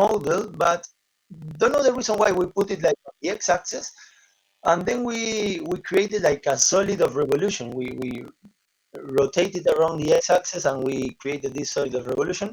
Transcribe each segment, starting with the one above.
model, but don't know the reason why we put it like on the x-axis, and then we created like a solid of revolution. We rotated around the x-axis and we created this solid of revolution,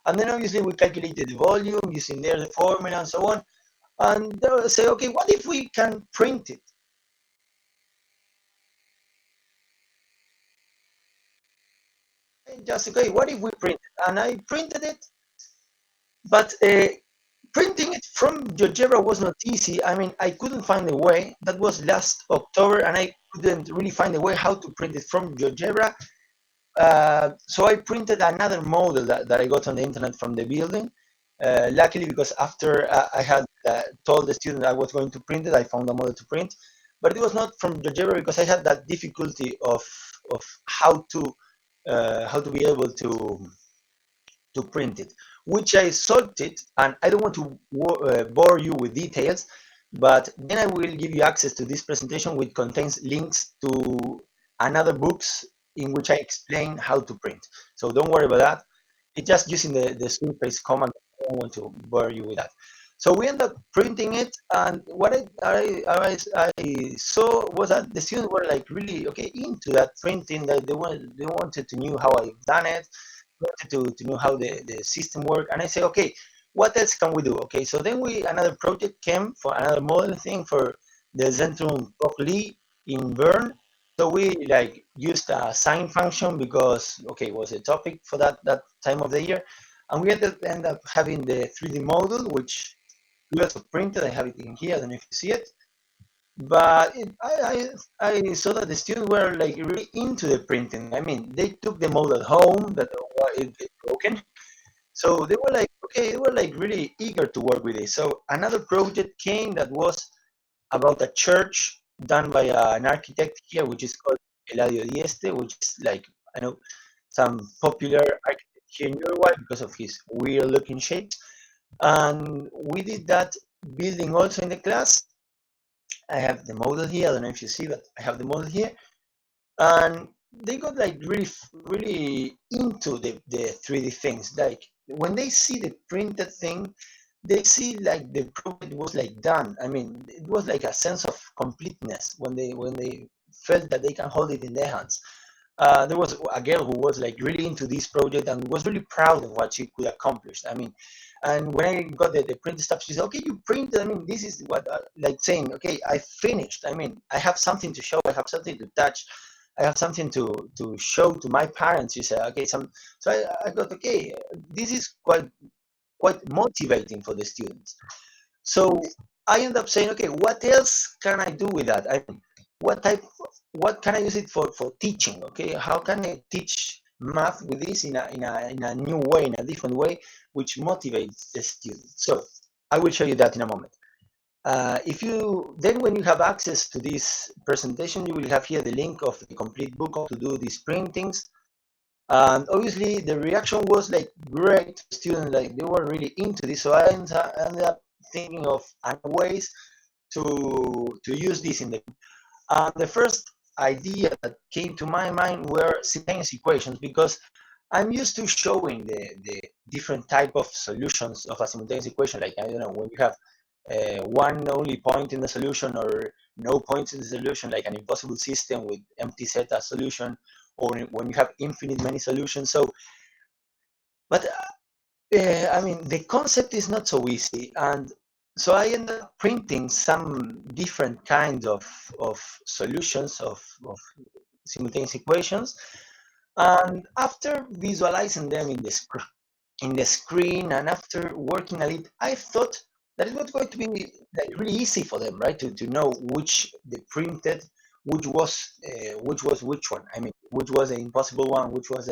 and then obviously we calculated the volume using there the formula and so on, and then say, okay, what if we can print it? And just okay, what if we print it? And I printed it, but printing it from GeoGebra was not easy. I mean, I couldn't find a way. That was last October, and I couldn't really find a way how to print it from GeoGebra. So I printed another model that I got on the internet from the building. Luckily, because after I had told the student I was going to print it, I found a model to print. But it was not from GeoGebra because I had that difficulty of how to be able to print it, which I solved it, and I don't want to bore you with details, but then I will give you access to this presentation, which contains links to another books in which I explain how to print. So don't worry about that. It's just using the surface command. I don't want to bore you with that. So we end up printing it, and what I saw was that the students were like really okay into that printing. That they wanted to know how I've done it, wanted to know how the system worked. And I say, okay, what else can we do? Okay, so then another project came for another model thing for the Zentrum Lee in Bern. So we like used a sine function because okay, it was a topic for that time of the year, and we end up having the 3D model, which we also printed. I have it in here. I don't know if you see it, but I saw that the students were like really into the printing. I mean, they took the model home that it broken, so they were like okay, they were like really eager to work with it. So another project came that was about a church done by an architect here, which is called Kiladze, which is like I know some popular architect here in Uruguay because of his weird-looking shape. And we did that building also in the class. I have the model here. I don't know if you see, but I have the model here, and they got like really into the 3D things. Like when they see the printed thing, they see like the project was like done. I mean, it was like a sense of completeness when they felt that they can hold it in their hands. There was a girl who was like really into this project and was really proud of what she could accomplish. I mean, and when I got the printed stuff, she said, "Okay, you printed. I mean, this is what like saying, okay, I finished. I mean, I have something to show. I have something to touch. I have something to show to my parents." She said, "Okay, so I got okay. This is quite motivating for the students." So I end up saying, okay, what else can I do with that? I mean, what can I use it for teaching? Okay, how can I teach math with this in a new way, in a different way, which motivates the student? So I will show you that in a moment. If you then when you have access to this presentation, you will have here the link of the complete book to do these printings. And obviously the reaction was like great. Students like they were really into this. So I ended up thinking of ways to use this in the the first idea that came to my mind were simultaneous equations because I'm used to showing the different type of solutions of a simultaneous equation. Like I don't know when you have one only point in the solution or no points in the solution, like an impossible system with empty set as solution, or when you have infinite many solutions. So, but I mean, the concept is not so easy, and so I ended up printing some different kinds of solutions of simultaneous equations, and after visualizing them in the screen and after working at it, I thought that it was going to be like really easy for them, right, to know which they printed, which was which one. I mean, which was the impossible one, which was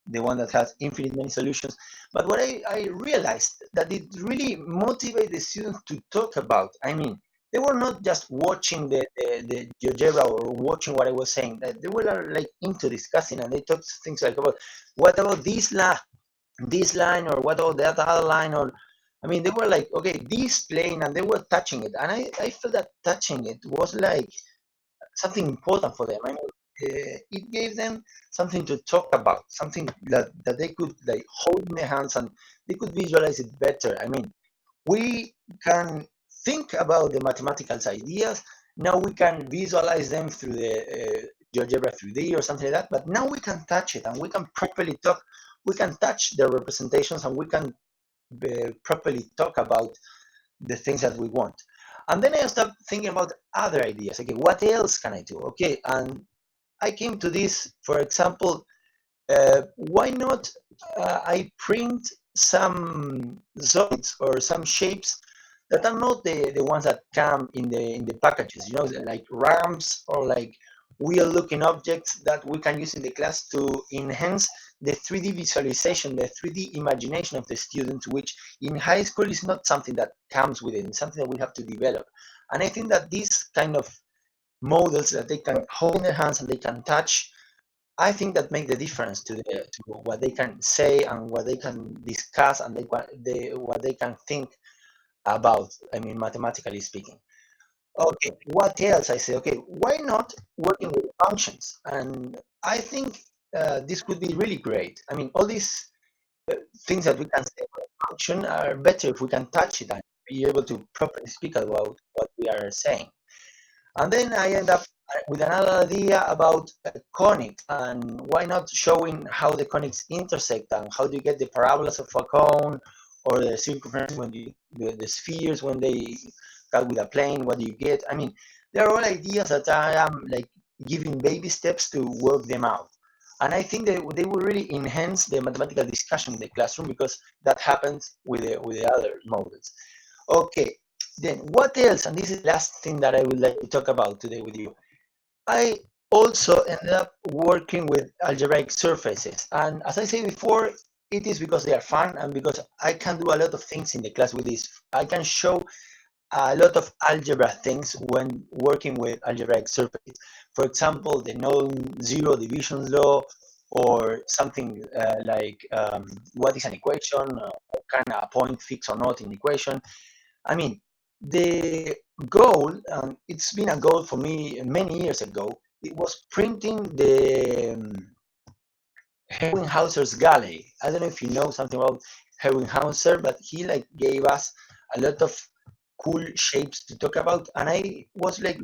the one that has infinite many solutions. But what I realized that it really motivated the students to talk about. I mean, they were not just watching the GeoGebra or watching what I was saying. They were like into discussing, and they talked things like about what about this line, or what about that other line, or I mean, they were like, okay, this plane, and they were touching it, and I felt that touching it was like something important for them. I mean, it gave them something to talk about, something that they could like hold in their hands and they could visualize it better. I mean, we can think about the mathematical ideas. Now we can visualize them through the GeoGebra 3D or something like that. But now we can touch it and we can properly talk. We can touch the representations and we can properly talk about the things that we want. And then I started thinking about other ideas. Okay, what else can I do? Okay, and I came to this, for example, why not I print some solids or some shapes that are not the ones that come in the packages, you know, like ramps or like wheel looking objects that we can use in the class to enhance the 3D visualization, the 3D imagination of the students, which in high school is not something that comes with it, it's something that we have to develop. And I think that these kind of models that they can hold in their hands and they can touch, I think that make the difference to what they can say and what they can discuss and what they can think about. I mean, mathematically speaking. Okay, what else? I say, okay, why not working with functions? And I think this could be really great. I mean, all these things that we can say about a function are better if we can touch it and be able to properly speak about what we are saying. And then I end up with another idea about conics and why not showing how the conics intersect and how do you get the parabolas of a cone or the circumference when the spheres when they cut with a plane, what do you get? I mean, they're all ideas that I am like giving baby steps to work them out. And I think they will really enhance the mathematical discussion in the classroom because that happens with the other models. Okay, then what else? And this is the last thing that I would like to talk about today with you. I also ended up working with algebraic surfaces. And as I said before, it is because they are fun and because I can do a lot of things in the class with this. I can show a lot of algebra things when working with algebraic surfaces. For example, the non-zero division law or something what is an equation, can a point fix or not in the equation. I mean, the goal, it's been a goal for me many years ago, it was printing the Herwinghauser's galley. I don't know if you know something about Herwinghauser, but he like gave us a lot of cool shapes to talk about, and I was like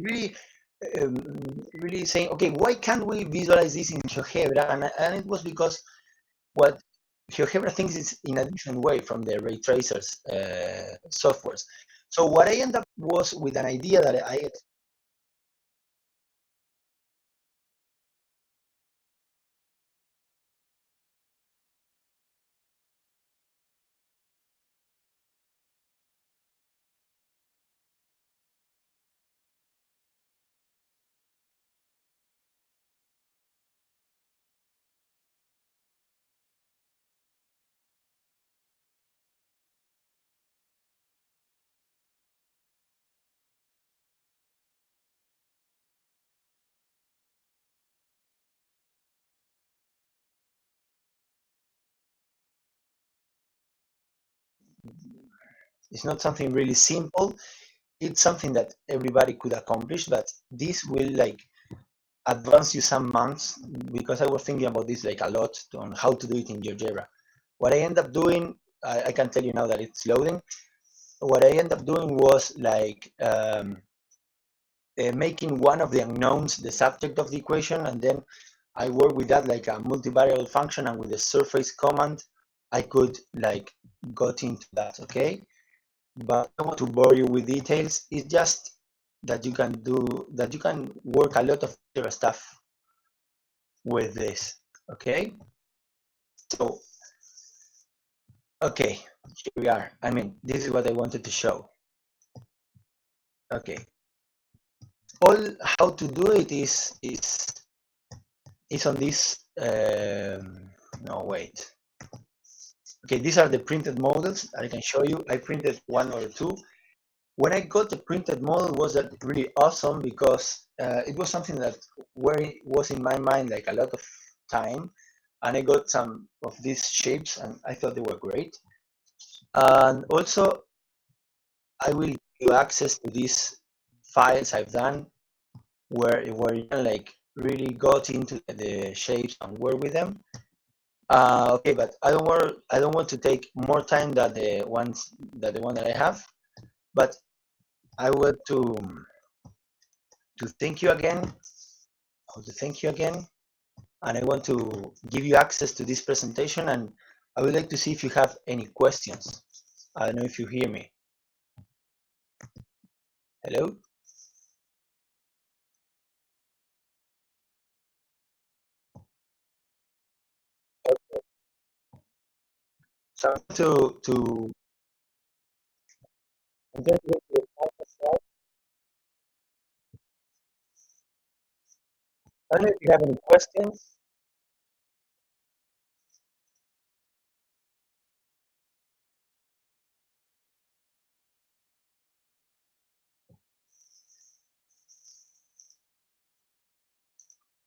um, really saying, okay, why can't we visualize this in GeoGebra? And it was because what GeoGebra thinks is in a different way from the ray tracers softwares. So what I ended up was with an idea that I it's not something really simple. It's something that everybody could accomplish, but this will like advance you some months because I was thinking about this like a lot on how to do it in GeoGebra. What I end up doing, I can tell you now that it's loading. What I end up doing was like making one of the unknowns the subject of the equation, and then I work with that like a multivariable function, and with the surface command, I could like got into that. Okay, but I don't want to bore you with details. It's just that you can work a lot of extra stuff with this. Okay, so okay, here we are. I mean, this is what I wanted to show. Okay, all how to do it is on this. No, wait. Okay, these are the printed models I can show you. I printed one or two. When I got the printed model, was that really awesome because it was something that was in my mind like a lot of time, and I got some of these shapes, and I thought they were great. And also, I will give you access to these files I've done where you can like really got into the shapes and work with them. Okay, but I don't want to take more time than the one that I have. But I want to thank you again. I want to thank you again, and I want to give you access to this presentation. And I would like to see if you have any questions. I don't know if you hear me. Hello. So I'm going to go to the final slide. I don't know if you have any questions.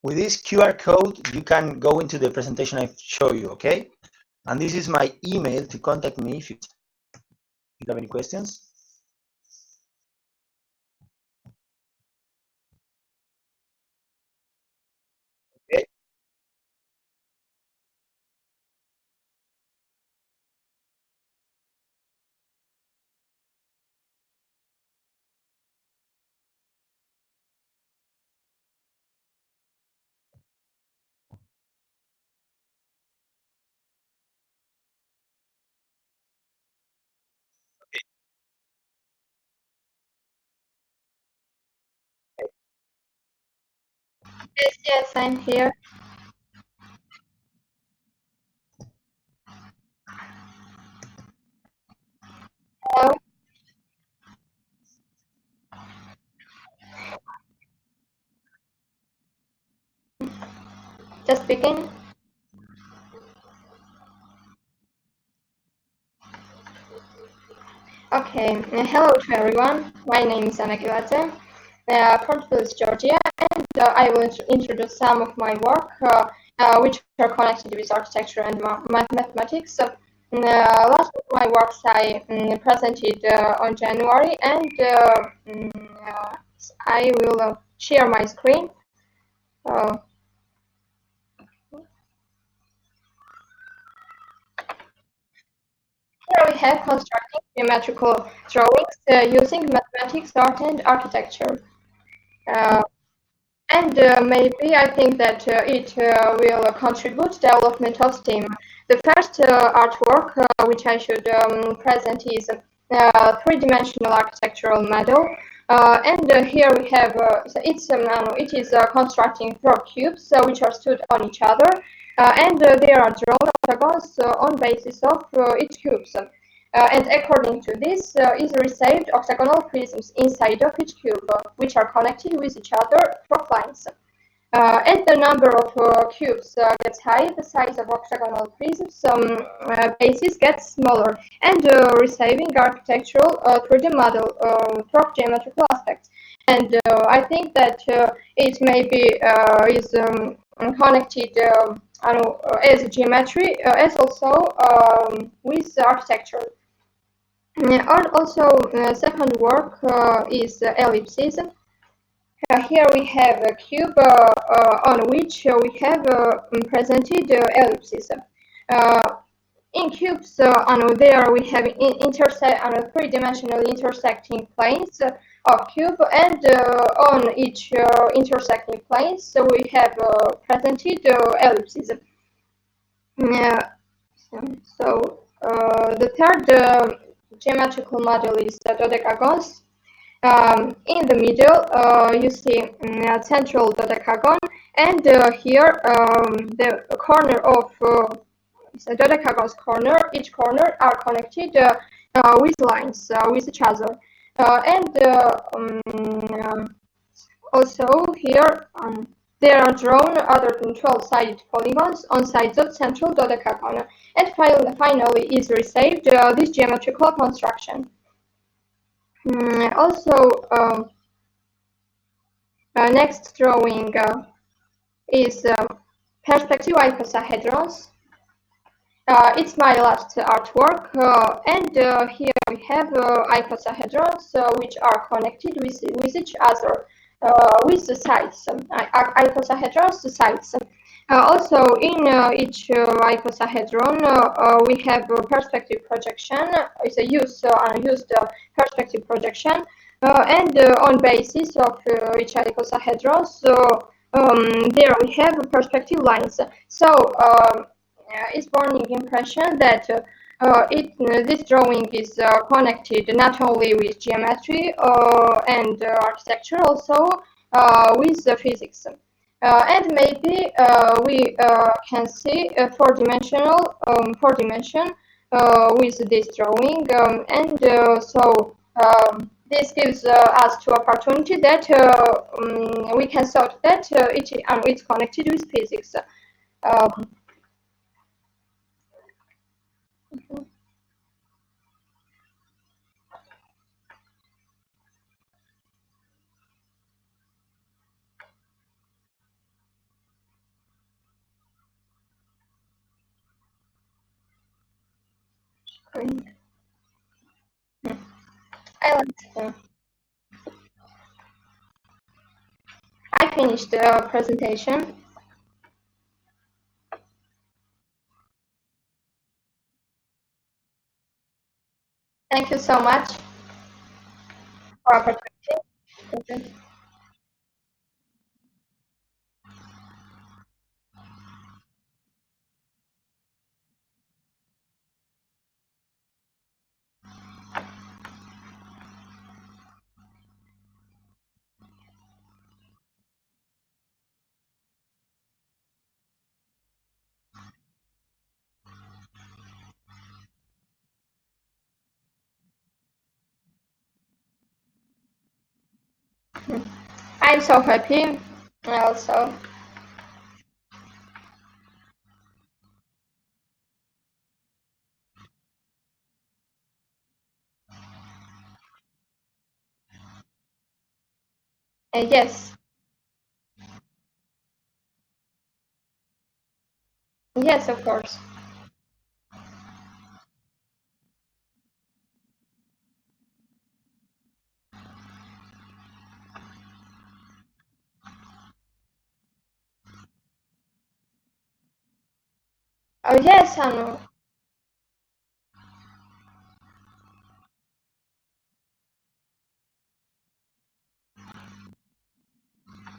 With this QR code, you can go into the presentation I show you, okay? And this is my email to contact me if you have any questions. Okay. Yes, yes, I'm here. Hello, just begin. Okay, hello to everyone. My name is Kiladze, from Tbilisi, Georgia, and I will introduce some of my work which are connected with architecture and mathematics. Last of my works I presented on January, and I will share my screen. Uh, Here we have constructing geometrical drawings using mathematics, art, and architecture. Uh, and maybe I think that it will contribute development of STEAM. The first artwork which I should present is a three-dimensional architectural model. And here we have it is constructing four cubes which are stood on each other, and there are drawn octagons on basis of each cubes. And according to this, is received octagonal prisms inside of each cube, which are connected with each other through lines. As the number of cubes gets higher, the size of octagonal prisms bases gets smaller, and receiving architectural 3D model through geometrical aspects. And I think that it maybe is connected as geometry, as also with architecture. And also, second work is ellipses. Here we have a cube on which we have presented ellipses. Uh, in cubes, there we have intersect on a three-dimensional intersecting planes of cube, and on each intersecting planes, so we have presented ellipses. Uh, the third geometrical model is dodecagons. In the middle, you see a central dodecagon, and here the corner of dodecagon's corner, each corner are connected with lines with each other. And also here there are drawn other 12-sided polygons on sides of central dodecagon, and finally is received this geometrical construction. Also, next drawing is perspective icosahedrons. It's my last artwork, and here we have icosahedrons which are connected with each other. with the sides, icosahedrons sides. Also, in each icosahedron, we have a perspective projection. It's a used perspective projection, and on basis of each icosahedron, so there we have perspective lines. So it's burning impression that this drawing is connected not only with geometry and architecture, also with physics. And maybe we can see four dimension with this drawing, and so this gives us to opportunity that we can thought that it's connected with physics. Um, I like. I finished the presentation. Thank you so much for opportunity. I'm so happy. Also, yes, yes, of course. Yes, Anu.